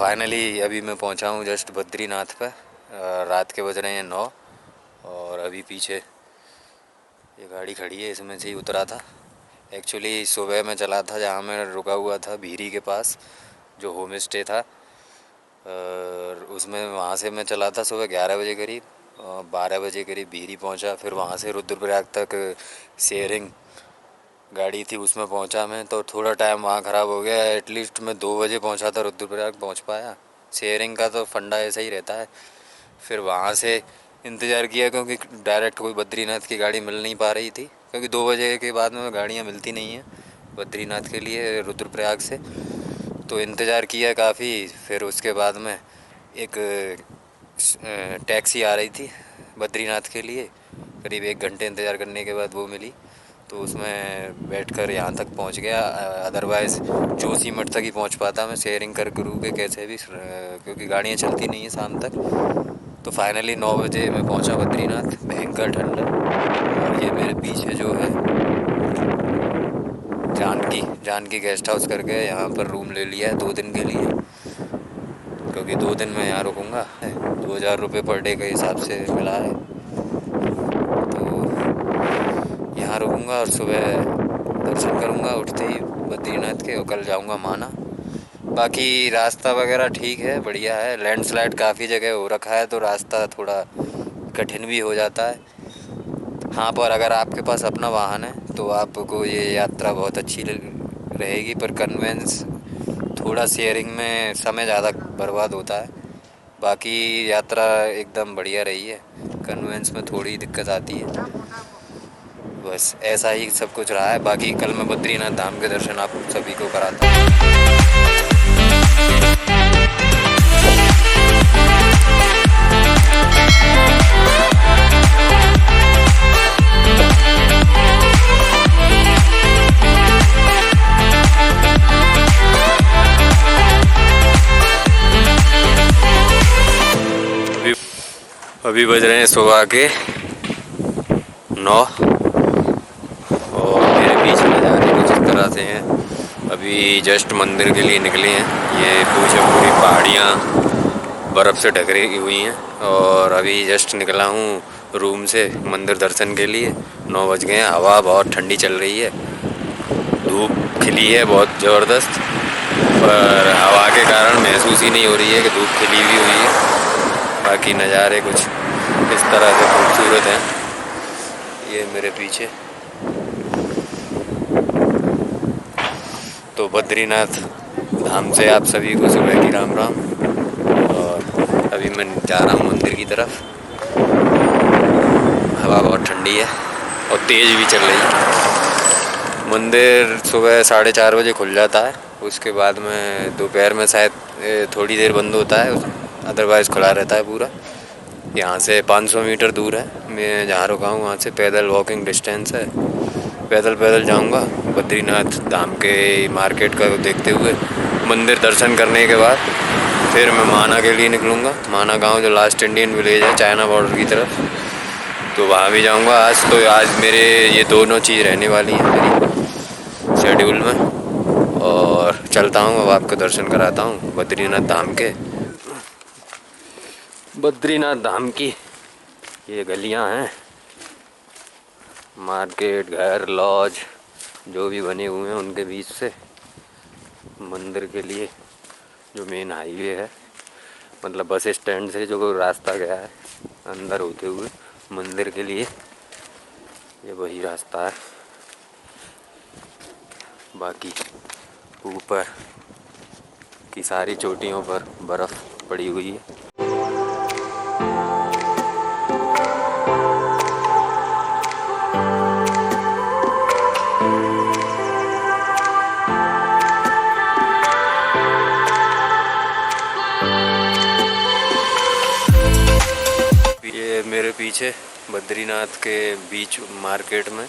Finally अभी मैं पहुंचा हूं जस्ट बद्रीनाथ पे। रात के बज रहे हैं 9 और अभी पीछे ये गाड़ी खड़ी है, इसमें से ही उतरा था। एक्चुअली सुबह मैं चला था जहां मैं रुका हुआ था भीरी के पास, जो होम स्टे था। और उसमें वहां से मैं चला था सुबह 11 बजे करीब, 12 बजे करीब भीरी पहुंचा। फिर वहां से रुद्रप्रयाग तक शेयरिंग गाड़ी थी, उसमें पहुंचा मैं, तो थोड़ा टाइम वहाँ ख़राब हो गया। एटलीस्ट मैं 2 बजे पहुंचा था, रुद्रप्रयाग पहुंच पाया। शेयरिंग का तो फंडा ऐसा ही रहता है। फिर वहाँ से इंतज़ार किया क्योंकि डायरेक्ट कोई बद्रीनाथ की गाड़ी मिल नहीं पा रही थी, क्योंकि 2 बजे के बाद में गाड़ियाँ मिलती नहीं हैं बद्रीनाथ के लिए रुद्रप्रयाग से। तो इंतज़ार किया काफ़ी। फिर उसके बाद में एक टैक्सी आ रही थी बद्रीनाथ के लिए, करीब 1 घंटे इंतज़ार करने के बाद वो मिली, तो उसमें बैठकर यहाँ तक पहुँच गया। अदरवाइज़ जोशीमठ तक ही पहुँच पाता मैं शेयरिंग कर के कैसे भी, क्योंकि गाड़ियाँ चलती नहीं हैं शाम तक। तो फाइनली 9 बजे मैं पहुँचा बद्रीनाथ। भयंकर ठंड है। और ये मेरे पीछे जो है जानकी गेस्ट हाउस करके यहाँ पर रूम ले लिया है 2 दिन के लिए, क्योंकि 2 दिन मैं यहाँ रुकूँगा। 2000 रुपये पर डे के हिसाब से मिला है, तो यहाँ रुकूँगा और सुबह दर्शन करूँगा उठते ही बद्रीनाथ के, और कल जाऊँगा माना। बाकी रास्ता वगैरह ठीक है, बढ़िया है। लैंडस्लाइड काफ़ी जगह हो रखा है, तो रास्ता थोड़ा कठिन भी हो जाता है। हाँ, पर अगर आपके पास अपना वाहन है तो आपको ये यात्रा बहुत अच्छी रहेगी। पर कन्वेंस थोड़ा शेयरिंग में समय ज़्यादा बर्बाद होता है। बाकी यात्रा एकदम बढ़िया रही है, कन्वेंस में थोड़ी दिक्कत आती है। बस ऐसा ही सब कुछ रहा है। बाकी कल मैं बद्रीनाथ धाम के दर्शन आप सभी को कराता हूँ। अभी बज रहे हैं सुबह के 9 और मेरे पीछे नज़ारे कुछ इस तरह से हैं। अभी जस्ट मंदिर के लिए निकले हैं। ये पूरी पहाड़ियाँ बर्फ़ से ढक रही हुई हैं और अभी जस्ट निकला हूँ रूम से मंदिर दर्शन के लिए। 9 बज गए हैं। हवा बहुत ठंडी चल रही है, धूप खिली है बहुत ज़बरदस्त, पर हवा के कारण महसूस ही नहीं हो रही है कि धूप खिली हुई है। बाकी नज़ारे कुछ इस तरह से खूबसूरत हैं। ये मेरे पीछे तो बद्रीनाथ धाम से आप सभी को सुबह की राम राम। और अभी मैं जा रहा हूँ मंदिर की तरफ। हवा बहुत ठंडी है और तेज़ भी चल रही है। मंदिर सुबह 4:30 बजे खुल जाता है, उसके बाद में दोपहर में शायद थोड़ी देर बंद होता है, अदरवाइज़ खुला रहता है पूरा। यहाँ से 500 मीटर दूर है, मैं जहाँ रुका हूँ वहाँ से पैदल वॉकिंग डिस्टेंस है। पैदल जाऊँगा बद्रीनाथ धाम के मार्केट का देखते हुए। मंदिर दर्शन करने के बाद फिर मैं माना के लिए निकलूँगा। माना गांव जो लास्ट इंडियन विलेज है चाइना बॉर्डर की तरफ, तो वहाँ भी जाऊँगा आज। तो आज मेरे ये दोनों चीज़ रहने वाली हैं मेरी शेड्यूल में। और चलता हूँ, अब आपको दर्शन कराता हूँ बद्रीनाथ धाम के। बद्रीनाथ धाम की ये गलियां हैं, मार्केट, घर, लॉज जो भी बने हुए हैं उनके बीच से मंदिर के लिए जो मेन हाईवे है, मतलब बस स्टैंड से जो रास्ता गया है अंदर होते हुए मंदिर के लिए, ये वही रास्ता है। बाकी ऊपर की सारी चोटियों पर बर्फ़ पड़ी हुई है। ये मेरे पीछे बद्रीनाथ के बीच मार्केट में,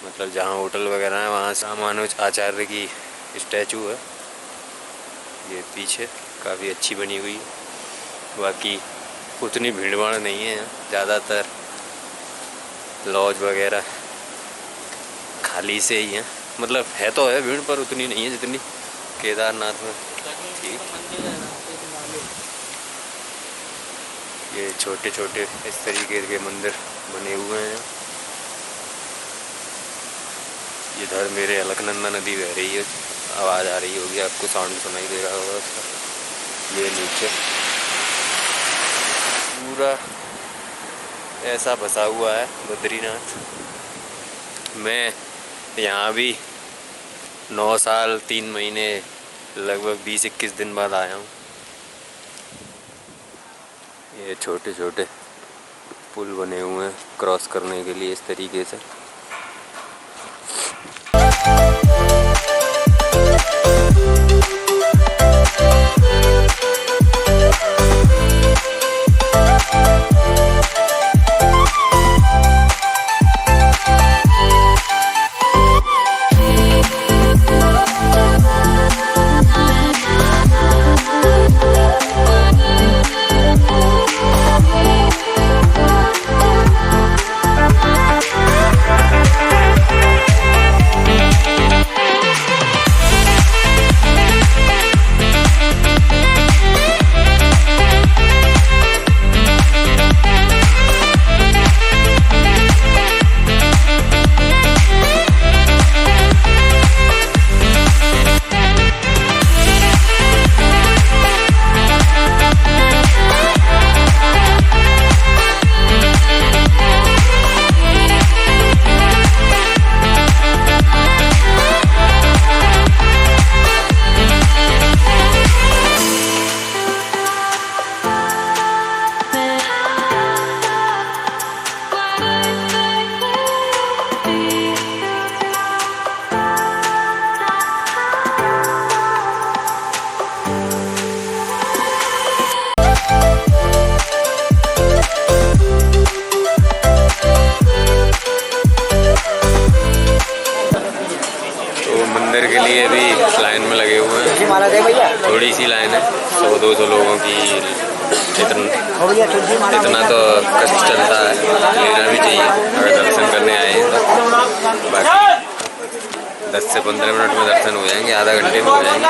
मतलब जहाँ होटल वगैरह है, वहाँ रामानुज आचार्य की स्टैचू है। ये पीछे काफ़ी अच्छी बनी हुई है। बाकी उतनी भीड़ भाड़ नहीं है यहाँ, ज़्यादातर लॉज वगैरह खाली से ही हैं। मतलब है तो है भीड़, पर उतनी नहीं है जितनी केदारनाथ में थी। ये छोटे छोटे इस तरीके के मंदिर बने हुए हैं। इधर मेरे अलकनंदा नदी बह रही है, आवाज़ आ रही होगी आपको, साउंड सुनाई दे रहा होगा उसका। ये नीचे पूरा ऐसा बसा हुआ है बद्रीनाथ। मैं यहाँ भी 9 साल 3 महीने लगभग 20-21 दिन बाद आया हूँ। ये छोटे छोटे पुल बने हुए हैं क्रॉस करने के लिए इस तरीके से। मंदिर के लिए भी लाइन में लगे हुए हैं। थोड़ी सी लाइन है, 100-200 लोगों की। इतना तो कष्ट चलता है, लेना भी चाहिए अगर दर्शन करने आए हैं तो। बाकी 10 से 15 मिनट में दर्शन हो जाएंगे, आधा घंटे में हो जाएंगे।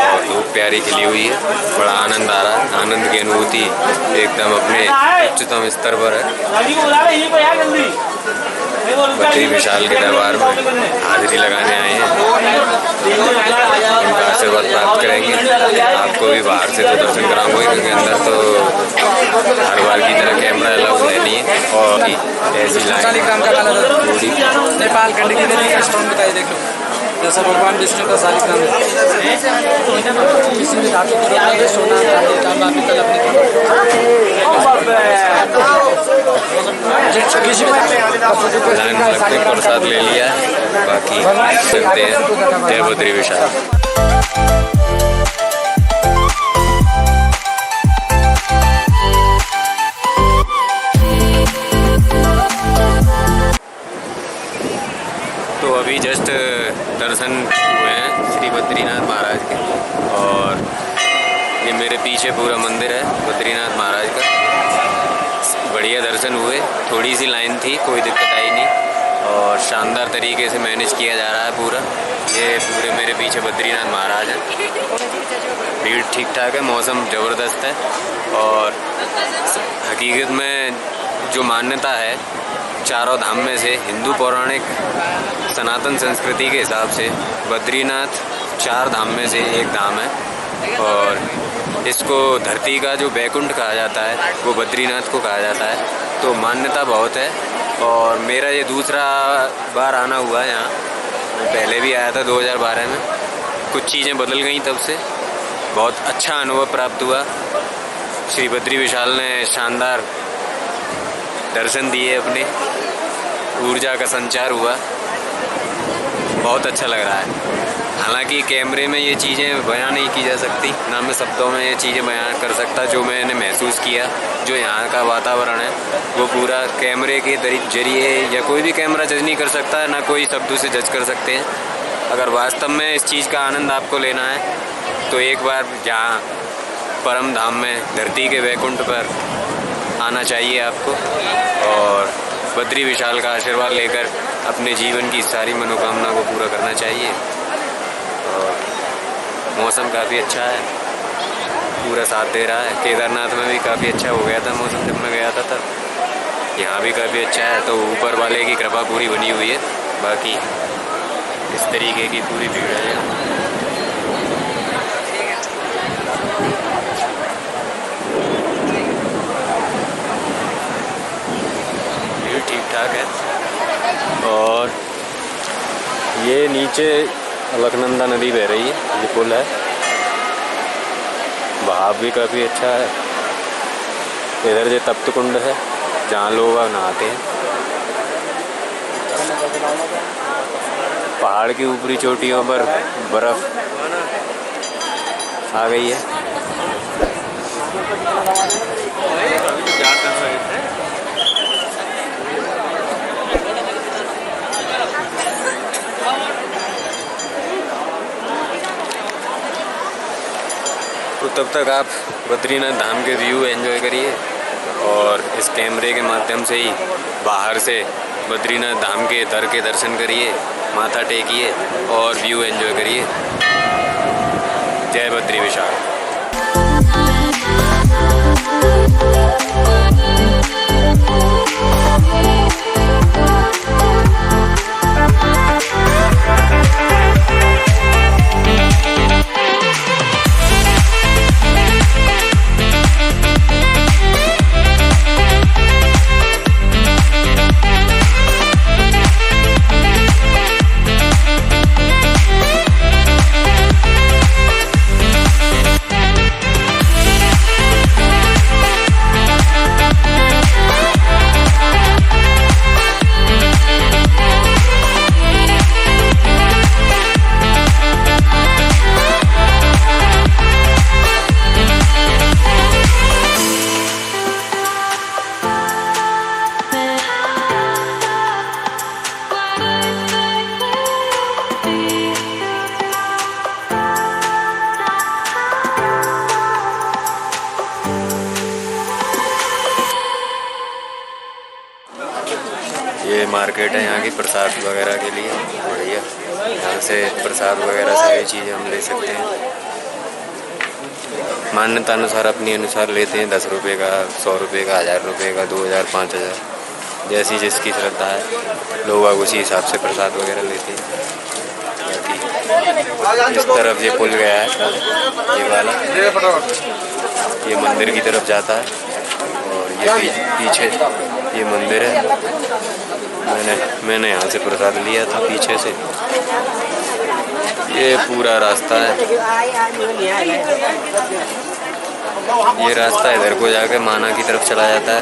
और धूप प्यारी खिली हुई है, बड़ा आनंद आ रहा है। आनंद की अनुभूति एकदम अपने उच्चतम स्तर पर है। बद्री विशाल के दरबार में हाजिरी लगाने आए हैं, उनका आशीर्वाद प्राप्त करेंगे। आपको भी बाहर से तो दर्शन कराऊंगा, क्योंकि अंदर तो हर बार की तरह कैमरा अलाउड है नहीं है। और ऐसी नेपाल खंड की नदी का स्टोन बताइए, देख लो जैसा भगवान विष्णु का शालिग्राम किसी भी धातु सोना तांबा पीतल अपनी प्रसाद ले लिया, बाकी चलते हैं। जय बद्री विशाल। तो अभी जस्ट दर्शन हुए हैं श्री बद्रीनाथ महाराज के, और ये मेरे पीछे पूरा मंदिर है बद्रीनाथ महाराज का। बढ़िया दर्शन हुए, थोड़ी सी लाइन थी, कोई दिक्कत आई नहीं, और शानदार तरीके से मैनेज किया जा रहा है पूरा। ये पूरे मेरे पीछे बद्रीनाथ महाराज हैं। भीड़ ठीक ठाक है, मौसम ज़बरदस्त है। और हकीकत में जो मान्यता है चारों धाम में से, हिंदू पौराणिक सनातन संस्कृति के हिसाब से बद्रीनाथ 4 धाम में से एक धाम है। और इसको धरती का जो बैकुंठ कहा जाता है वो बद्रीनाथ को कहा जाता है। तो मान्यता बहुत है। और मेरा ये दूसरा बार आना हुआ है यहाँ। मैं पहले भी आया था 2012 में, कुछ चीज़ें बदल गई तब से। बहुत अच्छा अनुभव प्राप्त हुआ। श्री बद्री विशाल ने शानदार दर्शन दिए, अपने ऊर्जा का संचार हुआ, बहुत अच्छा लग रहा है। हालांकि कैमरे में ये चीज़ें बयान नहीं की जा सकती, ना मैं शब्दों में ये चीज़ें बयान कर सकता। जो मैंने महसूस किया, जो यहाँ का वातावरण है, वो पूरा कैमरे के जरिए, या कोई भी कैमरा जज नहीं कर सकता, ना कोई शब्दों से जज कर सकते हैं। अगर वास्तव में इस चीज़ का आनंद आपको लेना है तो एक बार यहाँ परम धाम में, धरती के वैकुंठ पर आना चाहिए आपको, और बद्री विशाल का आशीर्वाद लेकर अपने जीवन की सारी मनोकामना को पूरा करना चाहिए। और मौसम काफ़ी अच्छा है, पूरा साथ दे रहा है। केदारनाथ में भी काफ़ी अच्छा हो गया था मौसम जब मैं गया था तब। यहाँ भी काफ़ी अच्छा है, तो ऊपर वाले की कृपा पूरी बनी हुई है। बाकी इस तरीके की पूरी भीड़ है यहाँ। भीड़ ठीक ठाक है। और ये नीचे अलकनंदा नदी बह रही है, ये पुल है। बहाव भी काफ़ी अच्छा है। इधर जो तप्त कुंड है जहाँ लोग नहाते हैं। पहाड़ की ऊपरी चोटियों पर बर्फ आ गई है। तो तब तक आप बद्रीनाथ धाम के व्यू एंजॉय करिए और इस कैमरे के माध्यम से ही बाहर से बद्रीनाथ धाम के दर के दर्शन करिए, माथा टेकिए और व्यू एंजॉय करिए। जय बद्री विशाल। ये मार्केट है यहाँ की प्रसाद वगैरह के लिए, बढ़िया। यहाँ से प्रसाद वगैरह सारी चीज़ें हम ले सकते हैं। मान्यता अनुसार अपनी अनुसार लेते हैं, 10 रुपये का, 100 रुपये का, 1000 रुपये का, 2000, 5000, जैसी जिसकी श्रद्धा है। लोग उसी हिसाब से प्रसाद वगैरह लेते हैं। इस तरफ ये पुल गया है, ये वाला, ये मंदिर की तरफ जाता है। और ये पीछे ये मंदिर है। मैंने यहाँ से प्रसाद लिया था पीछे से। ये पूरा रास्ता है, ये रास्ता इधर को जाके माना की तरफ चला जाता है।